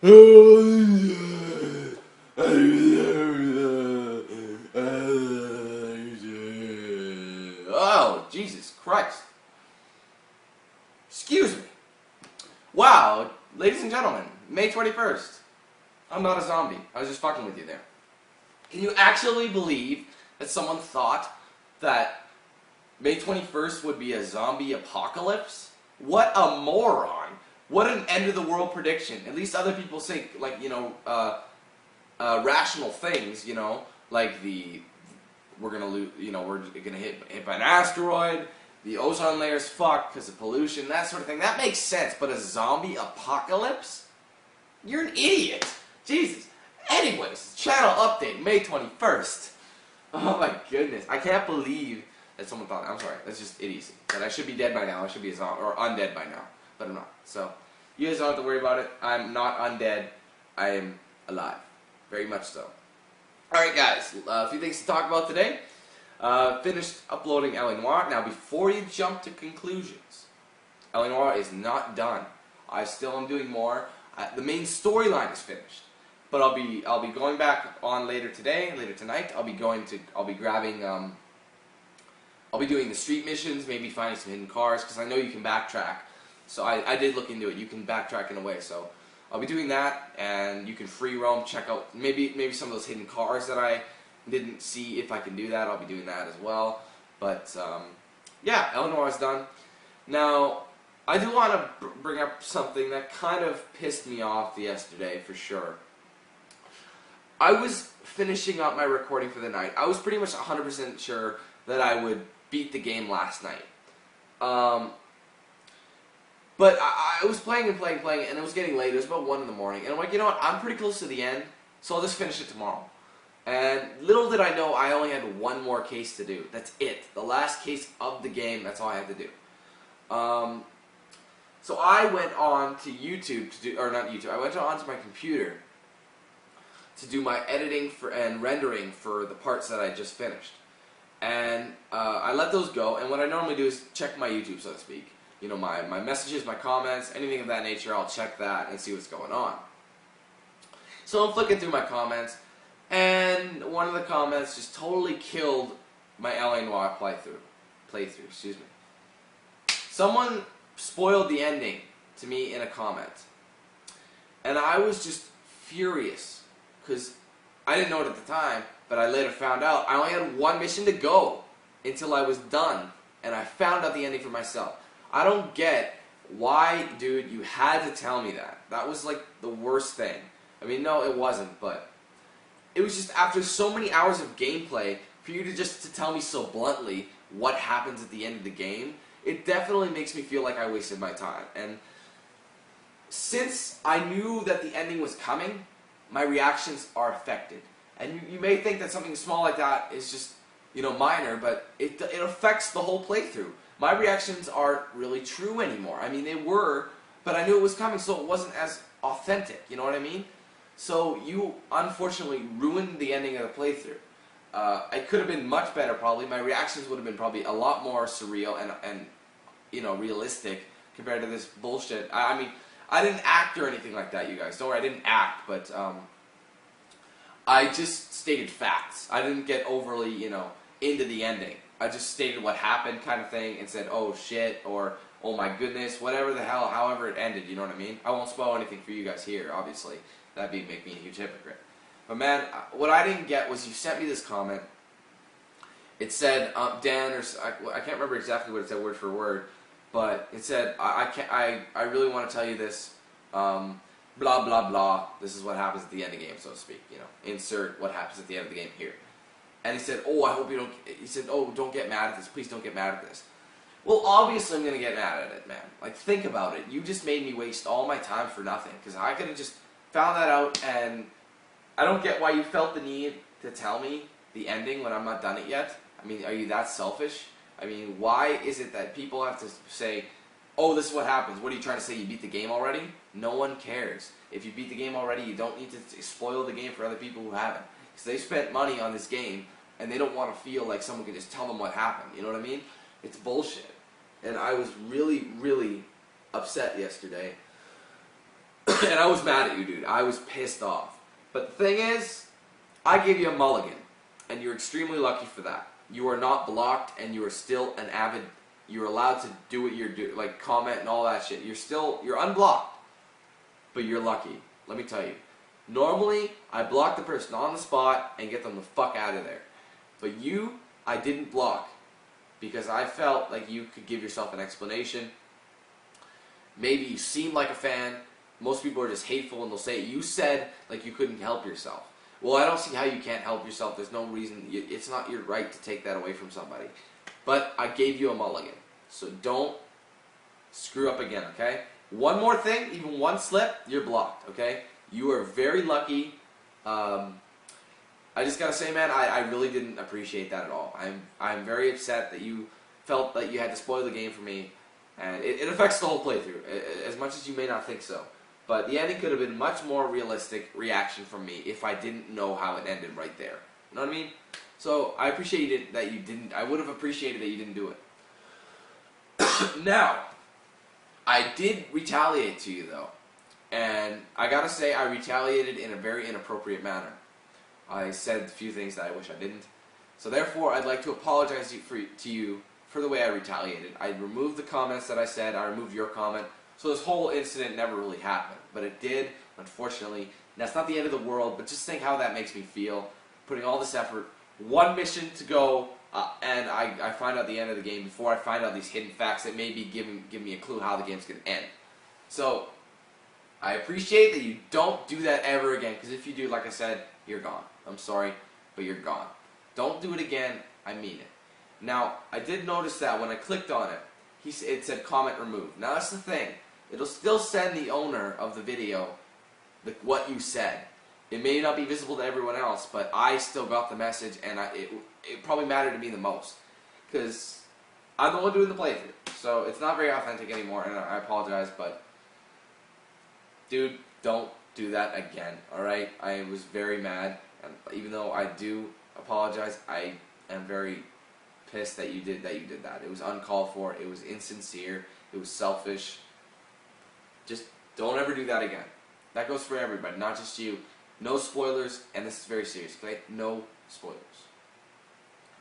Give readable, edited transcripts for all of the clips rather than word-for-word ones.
Oh, Jesus Christ. Excuse me. Wow, ladies and gentlemen, May 21st. I'm not a zombie. I was just fucking with you there. Can you actually believe that someone thought that May 21st would be a zombie apocalypse? What a moron. What an end of the world prediction. At least other people say, like, you know, rational things, you know, like we're gonna lose, you know, we're gonna hit by an asteroid, the ozone layer's fucked because of pollution, that sort of thing. That makes sense, but a zombie apocalypse? You're an idiot. Jesus. Anyways, channel update, May 21st. Oh my goodness. I can't believe that someone thought, I'm sorry, that's just idiocy. That I should be dead by now, I should be a zombie, or undead by now. But I'm not. So, you guys don't have to worry about it. I'm not undead. I am alive. Very much so. Alright guys, a few things to talk about today. Finished uploading Noire. Now before you jump to conclusions, Noire is not done. I still am doing more. The main storyline is finished. But I'll be going back on later tonight. I'll be grabbing I'll be doing the street missions, maybe finding some hidden cars, because I know you can backtrack. So I did look into it. You can backtrack in a way. So I'll be doing that, and you can free roam, check out maybe some of those hidden cars that I didn't see. If I can do that, I'll be doing that as well. But yeah, Noire is done. Now I do want to bring up something that kind of pissed me off yesterday for sure. I was finishing up my recording for the night. I was pretty much 100% sure that I would beat the game last night. But I was playing, and it was getting late. It was about 1 in the morning. And I'm like, you know what? I'm pretty close to the end, so I'll just finish it tomorrow. And little did I know, I only had one more case to do. That's it. The last case of the game, that's all I had to do. So I went on to YouTube to do, or not YouTube, I went on to my computer to do my editing and rendering for the parts that I just finished. And I let those go, and what I normally do is check my YouTube, so to speak. You know, my messages, my comments, anything of that nature, I'll check that and see what's going on. So I'm flicking through my comments, and one of the comments just totally killed my Noire playthrough, excuse me. Someone spoiled the ending to me in a comment. And I was just furious, because I didn't know it at the time, but I later found out I only had one mission to go until I was done, and I found out the ending for myself. I don't get why, dude, you had to tell me that. That was like the worst thing. I mean, no, it wasn't, but it was just after so many hours of gameplay, for you to tell me so bluntly what happens at the end of the game, it definitely makes me feel like I wasted my time. And since I knew that the ending was coming, my reactions are affected. And you may think that something small like that is just, you know, minor, but it affects the whole playthrough. My reactions aren't really true anymore. I mean, they were, but I knew it was coming, so it wasn't as authentic, you know what I mean? So you, unfortunately, ruined the ending of the playthrough. It could have been much better, probably. My reactions would have been probably a lot more surreal and you know, realistic compared to this bullshit. I mean, I didn't act or anything like that, you guys. Don't worry, I didn't act, but I just stated facts. I didn't get overly, you know, into the ending. I just stated what happened kind of thing and said, oh shit, or oh my goodness, whatever the hell, however it ended, you know what I mean? I won't spoil anything for you guys here, obviously. That'd make me a huge hypocrite. But man, what I didn't get was you sent me this comment. It said, Dan, or I can't remember exactly what it said word for word, but it said, I really want to tell you this, blah, blah, blah, this is what happens at the end of the game, so to speak, you know, insert what happens at the end of the game here. And he said, oh, I hope you don't, he said, oh, don't get mad at this, please don't get mad at this. Well, obviously I'm going to get mad at it, man. Like, think about it. You just made me waste all my time for nothing, because I could have just found that out, and I don't get why you felt the need to tell me the ending when I'm not done it yet. I mean, are you that selfish? I mean, why is it that people have to say, oh, this is what happens. What are you trying to say? You beat the game already? No one cares. If you beat the game already, you don't need to spoil the game for other people who haven't. Because they spent money on this game, and they don't want to feel like someone can just tell them what happened. You know what I mean? It's bullshit. And I was really, really upset yesterday. And I was mad at you, dude. I was pissed off. But the thing is, I gave you a mulligan, and you're extremely lucky for that. You are not blocked, and you are still an avid. You're allowed to do what you're doing, like comment and all that shit. You're unblocked, but you're lucky. Let me tell you. Normally, I block the person on the spot and get them the fuck out of there. But you, I didn't block because I felt like you could give yourself an explanation. Maybe you seem like a fan. Most people are just hateful and they'll say, you said like you couldn't help yourself. Well, I don't see how you can't help yourself. There's no reason. It's not your right to take that away from somebody. But I gave you a mulligan. So don't screw up again, okay? One more thing, even one slip, you're blocked, okay? You are very lucky. I just gotta say, man, I really didn't appreciate that at all. I'm very upset that you felt that you had to spoil the game for me. And it affects the whole playthrough, as much as you may not think so. But the ending could have been much more realistic reaction from me if I didn't know how it ended right there. You know what I mean? So I appreciated that you didn't. I would have appreciated that you didn't do it. Now, I did retaliate to you though, and I gotta say I retaliated in a very inappropriate manner. I said a few things that I wish I didn't. So therefore, I'd like to apologize to you for the way I retaliated. I removed the comments that I said. I removed your comment. So this whole incident never really happened, but it did, unfortunately. That's not the end of the world, but just think how that makes me feel. Putting all this effort, one mission to go, and I find out the end of the game before I find out these hidden facts that maybe give me a clue how the game's going to end. So I appreciate that you don't do that ever again, because if you do, like I said, you're gone. I'm sorry, but you're gone. Don't do it again. I mean it. Now, I did notice that when I clicked on it, it said comment removed. Now that's the thing. It'll still send the owner of the video what you said. It may not be visible to everyone else, but I still got the message, and it probably mattered to me the most. Because I'm the one doing the playthrough. So it's not very authentic anymore, and I apologize, but dude, don't do that again, alright? I was very mad, and even though I do apologize, I am very pissed that you did that. It was uncalled for, it was insincere, it was selfish. Just don't ever do that again. That goes for everybody, not just you. No spoilers, and this is very serious, okay? No spoilers.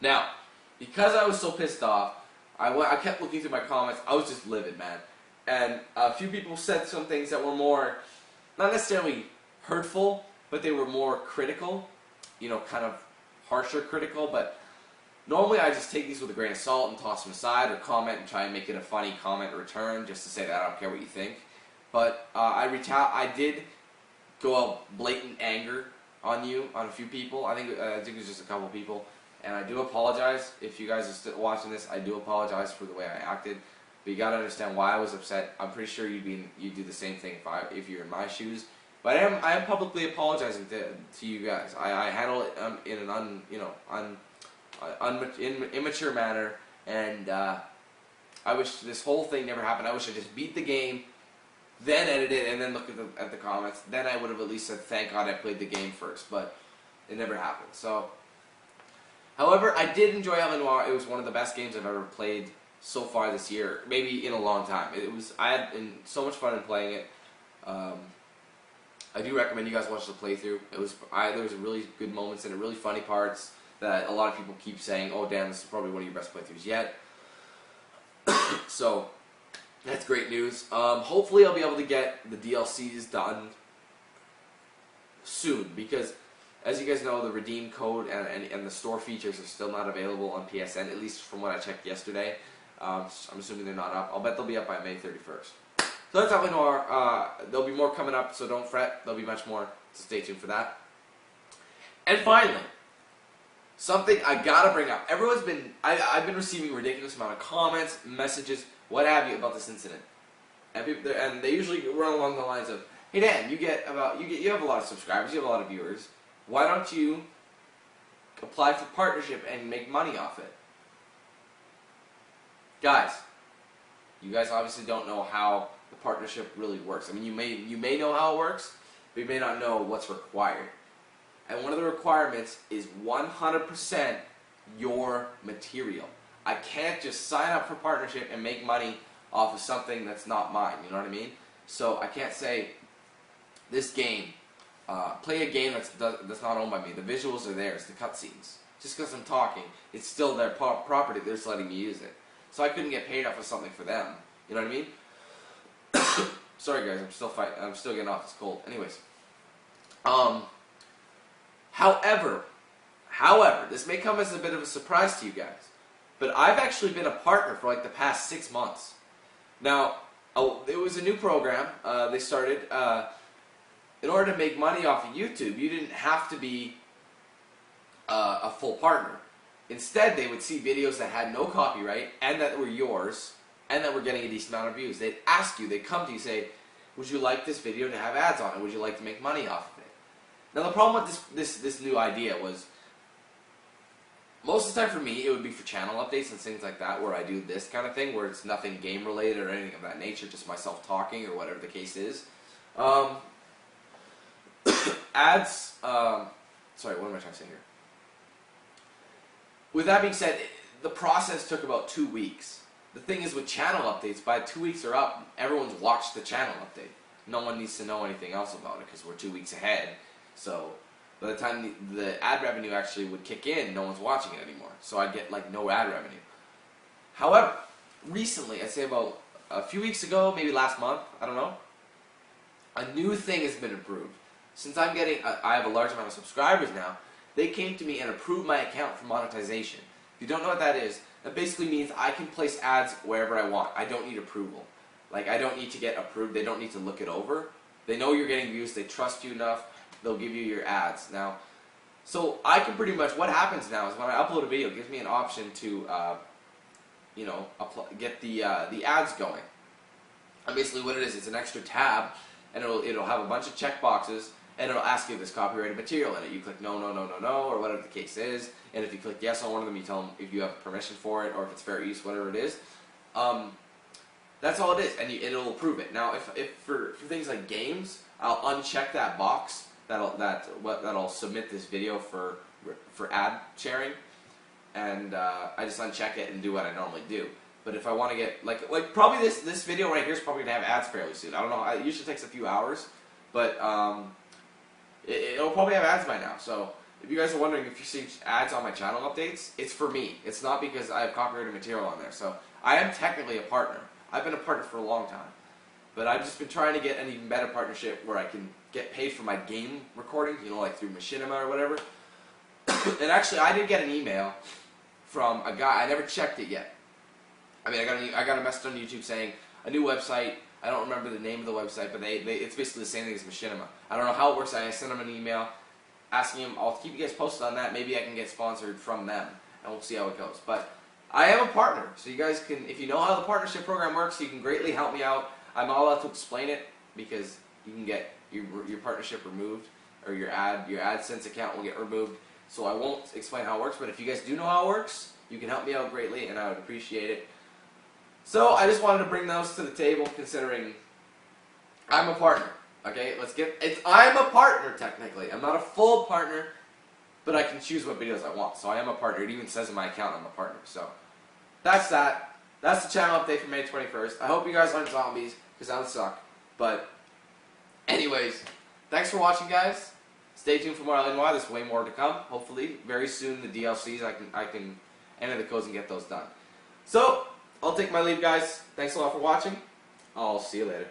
Now, because I was so pissed off, I kept looking through my comments. I was just livid, man. And a few people said some things that were more, not necessarily hurtful, but they were more critical. You know, kind of harsher critical, but normally I just take these with a grain of salt and toss them aside, or comment and try and make it a funny comment in return, just to say that I don't care what you think. But I did go out blatant anger on you, on a few people. I think it was just a couple people, and I do apologize if you guys are still watching this. I do apologize for the way I acted, but you gotta understand why I was upset. I'm pretty sure you'd do the same thing if you're in my shoes. But I am publicly apologizing to you guys. I handle it in an immature manner, and I wish this whole thing never happened. I wish I just beat the game, then edit it, and then look at the comments. Then I would have at least said, thank God I played the game first, but it never happened. So, however, I did enjoy Noire. It was one of the best games I've ever played so far this year, maybe in a long time. I had so much fun in playing it. I do recommend you guys watch the playthrough. There was really good moments and really funny parts that a lot of people keep saying, oh damn, this is probably one of your best playthroughs yet. So, that's great news. Hopefully I'll be able to get the DLCs done soon, because as you guys know, the redeem code and the store features are still not available on PSN, at least from what I checked yesterday. I'm assuming they're not up. I'll bet they'll be up by May 31st. So that's how Noire. There'll be more coming up, so don't fret. There'll be much more, so stay tuned for that. And finally, something I gotta bring up. I've been receiving a ridiculous amount of comments, messages, what have you about this incident, and they usually run along the lines of, "Hey Dan, you have a lot of subscribers, you have a lot of viewers. Why don't you apply for partnership and make money off it?" Guys, you guys obviously don't know how the partnership really works. I mean, you may know how it works, but you may not know what's required. And one of the requirements is 100% your material. I can't just sign up for partnership and make money off of something that's not mine, you know what I mean? So I can't say, this game, play a game that's not owned by me. The visuals are theirs, the cutscenes. Just because I'm talking, it's still their property. They're just letting me use it. So I couldn't get paid off of something for them. You know what I mean? Sorry guys, I'm still fighting. I'm still getting off this cold. Anyways, however, this may come as a bit of a surprise to you guys, but I've actually been a partner for like the past 6 months. Now, it was a new program they started. In order to make money off of YouTube, you didn't have to be a full partner. Instead, they would see videos that had no copyright and that were yours and that were getting a decent amount of views. They'd ask you, they'd come to you, say, would you like this video to have ads on it? Would you like to make money off of it? Now, the problem with this new idea was, most of the time for me, it would be for channel updates and things like that, where I do this kind of thing, where it's nothing game related or anything of that nature, just myself talking or whatever the case is. Ads, sorry, what am I trying to say here? With that being said, the process took about 2 weeks. The thing is, with channel updates, by 2 weeks are up, everyone's watched the channel update. No one needs to know anything else about it because we're 2 weeks ahead. So by the time the ad revenue actually would kick in, no one's watching it anymore. So I'd get like no ad revenue. However, recently, I'd say about a few weeks ago, maybe last month, I don't know, a new thing has been approved. Since I'm getting, I have a large amount of subscribers now, they came to me and approved my account for monetization. If you don't know what that is, that basically means I can place ads wherever I want. I don't need approval. Like, I don't need to get approved. They don't need to look it over. They know you're getting views. They trust you enough. They'll give you your ads. Now, so I can pretty much, what happens now is when I upload a video, it gives me an option to, you know, get the ads going. And basically what it is, it's an extra tab, and it'll have a bunch of check boxes, and it'll ask you if there's copyrighted material in it. You click no, no, no, no, no, or whatever the case is. And if you click yes on one of them, you tell them if you have permission for it, or if it's fair use, whatever it is. That's all it is, and it'll approve it. Now, if for things like games, I'll uncheck that box that'll submit this video for ad sharing, and I just uncheck it and do what I normally do. But if I want to get like probably this video right here is probably gonna have ads fairly soon. I don't know. It usually takes a few hours, but it'll probably have ads by now. So if you guys are wondering if you see ads on my channel updates, it's for me. It's not because I have copyrighted material on there. So I am technically a partner. I've been a partner for a long time, but I've just been trying to get an even better partnership where I can get paid for my game recording, you know, like through Machinima or whatever. And actually, I did get an email from a guy. I never checked it yet. I mean, I got a message on YouTube saying a new website. I don't remember the name of the website, but it's basically the same thing as Machinima. I don't know how it works. I sent him an email asking him, I'll keep you guys posted on that. Maybe I can get sponsored from them, and we'll see how it goes. But I am a partner, so you guys can, if you know how the partnership program works, you can greatly help me out. I'm not allowed to explain it because you can get your partnership removed, or your AdSense account will get removed. So I won't explain how it works, but if you guys do know how it works, you can help me out greatly, and I would appreciate it. So I just wanted to bring those to the table, considering I'm a partner. Okay, I'm a partner technically. I'm not a full partner, but I can choose what videos I want. So I am a partner. It even says in my account I'm a partner. So that's that. That's the channel update for May 21st. I hope you guys aren't zombies, because that would suck. But anyways, thanks for watching, guys. Stay tuned for more Noire. There's way more to come. Hopefully, very soon the DLCs I can enter the codes and get those done. So I'll take my leave, guys. Thanks a lot for watching. I'll see you later.